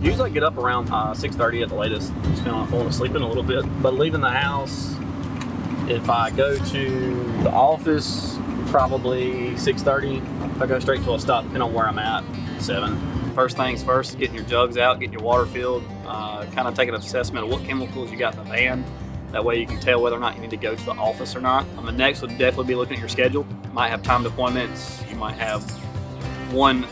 Usually I get up around 6:30 at the latest, just kind of falling asleep in a little bit. But leaving the house, if I go to the office, probably 6:30. If I go straight to a stop, depending on where I'm at, 7. First things first, getting your jugs out, getting your water filled, kind of taking an assessment of what chemicals you got in the van. That way you can tell whether or not you need to go to the office or not. The next would definitely be looking at your schedule. You might have timed appointments. You might have one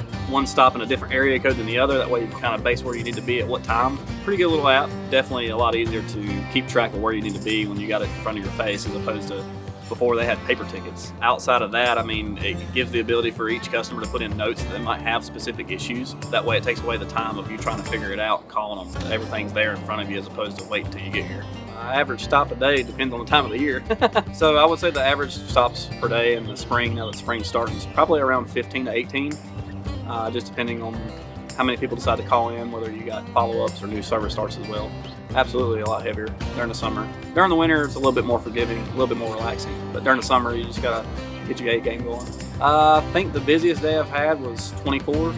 stop in a different area code than the other. That way you can kind of base where you need to be at what time. Pretty good little app. Definitely a lot easier to keep track of where you need to be when you got it in front of your face as opposed to before they had paper tickets. Outside of that, I mean, it gives the ability for each customer to put in notes that they might have specific issues. That way it takes away the time of you trying to figure it out and calling them. Everything's there in front of you as opposed to wait until you get here. Average stop a day depends on the time of the year. So I would say the average stops per day in the spring, now that spring's starting, is probably around 15 to 18, just depending on how many people decide to call in, whether you got follow-ups or new service starts as well. Absolutely a lot heavier during the summer. During the winter, it's a little bit more forgiving, a little bit more relaxing. But during the summer, you just gotta get your A game going. I think the busiest day I've had was 24,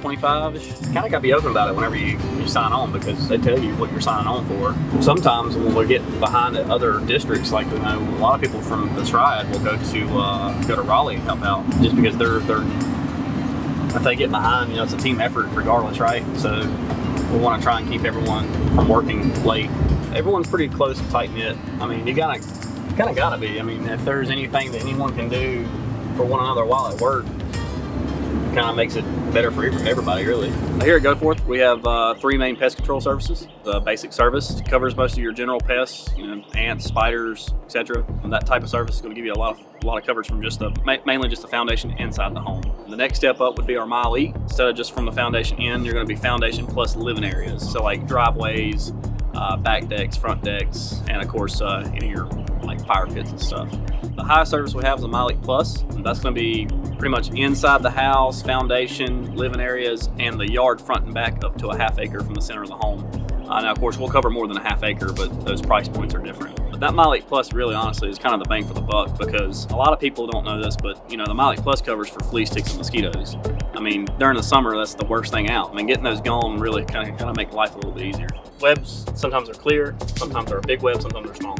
25-ish. You kind of got to be open about it whenever you sign on, because they tell you what you're signing on for. Sometimes when we get behind at other districts, like a lot of people from the Triad will go to Raleigh and help out, just because they're if they get behind, it's a team effort regardless, right? So we want to try and keep everyone from working late. Everyone's pretty close and tight knit. I mean, you kind of gotta be. I mean, if there's anything that anyone can do for one another while at work, kind of makes it better for everybody, really. Here at Goforth, we have 3 main pest control services. The basic service covers most of your general pests, ants, spiders, etc. And that type of service is going to give you a lot of coverage from mainly just the foundation inside the home. The next step up would be our Mile Eat. Instead of just from the foundation in, you're going to be foundation plus living areas. So like driveways, back decks, front decks, and of course any of your fire pits and stuff. The highest service we have is a Mile Eat Plus, and that's going to be pretty much inside the house, foundation, living areas, and the yard front and back up to a ½ acre from the center of the home. Now, of course, we'll cover more than a ½ acre, but those price points are different. But that Mile Eat Plus, really honestly, is kind of the bang for the buck, because a lot of people don't know this, but the Mile Eat Plus covers for fleas, ticks, and mosquitoes. I mean, during the summer, that's the worst thing out. I mean, getting those gone really kind of make life a little bit easier. Webs sometimes are clear, sometimes they're a big web, sometimes they're small.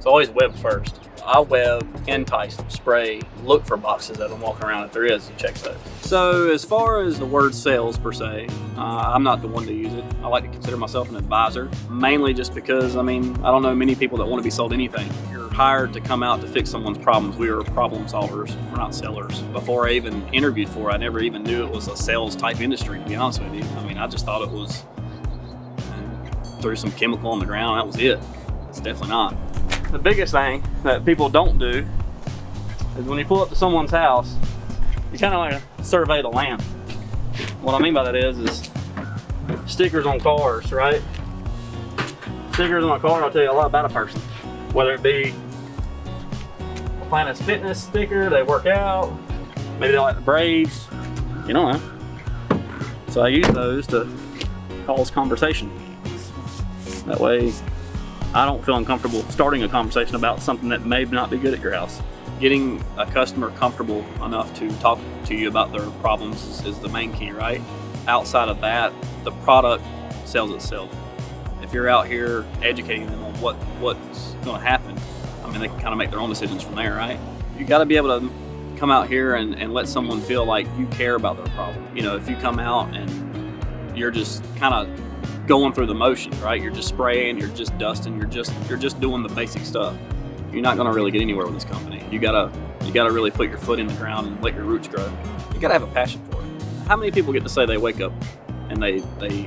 So always web first. I'll web, entice, spray, look for boxes as I'm walking around. If there is, you check that. So as far as the word sales per se, I'm not the one to use it. I like to consider myself an advisor, mainly just because, I don't know many people that want to be sold anything. You're hired to come out to fix someone's problems. We are problem solvers, we're not sellers. Before I even interviewed for it, I never even knew it was a sales type industry, to be honest with you. I just thought it was threw some chemical on the ground, that was it. It's definitely not. The biggest thing that people don't do is when you pull up to someone's house, you kind of like survey the land. What I mean by that is stickers on cars, right? Stickers on a car will tell you a lot about a person. Whether it be a Planet Fitness sticker, they work out, maybe they like the Braves, you don't know. So I use those to cause conversation. That way, I don't feel uncomfortable starting a conversation about something that may not be good at your house. Getting a customer comfortable enough to talk to you about their problems is the main key, right? Outside of that, the product sells itself. If you're out here educating them on what's going to happen, they can kind of make their own decisions from there, right? You got to be able to come out here and let someone feel like you care about their problem. If you come out and you're just kind of going through the motions, right? You're just spraying, you're just dusting, you're just doing the basic stuff. You're not going to really get anywhere with this company. You gotta really put your foot in the ground and let your roots grow. You gotta have a passion for it. How many people get to say they wake up and they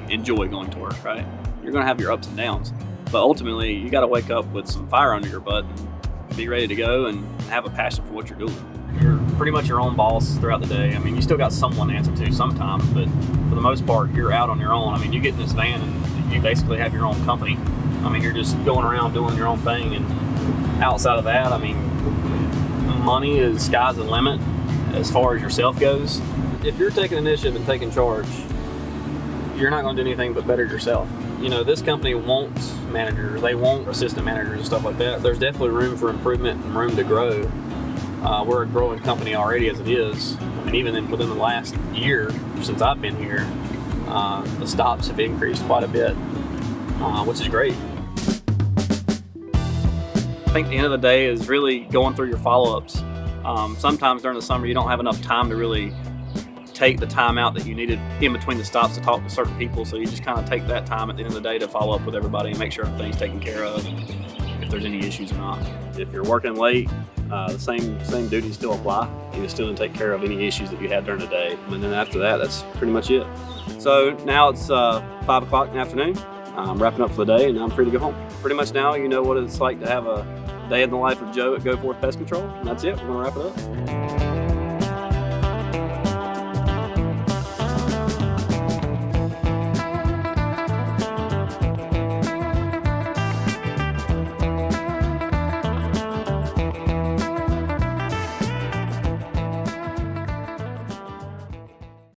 enjoy going to work, right? You're going to have your ups and downs, but ultimately you got to wake up with some fire under your butt and be ready to go and have a passion for what you're doing. You're pretty much your own boss throughout the day. You still got someone to answer to sometimes, but for the most part, you're out on your own. You get in this van and you basically have your own company. You're just going around doing your own thing, and outside of that, money is sky's the limit as far as yourself goes. If you're taking initiative and taking charge, you're not going to do anything but better yourself. This company wants managers, they want assistant managers and stuff like that. There's definitely room for improvement and room to grow. We're a growing company already as it is. Even within the last year since I've been here, The stops have increased quite a bit, which is great. I think the end of the day is really going through your follow-ups. Sometimes during the summer you don't have enough time to really take the time out that you needed in between the stops to talk to certain people, so you just kind of take that time at the end of the day to follow up with everybody and make sure everything's taken care of, if there's any issues or not. If you're working late, the same duties still apply. You still take care of any issues that you had during the day, and then after that, that's pretty much it. So now it's 5 o'clock in the afternoon. I'm wrapping up for the day and I'm free to go home. Pretty much now you know what it's like to have a day in the life of Joe at Go Forth Pest Control, and that's it. We're gonna wrap it up.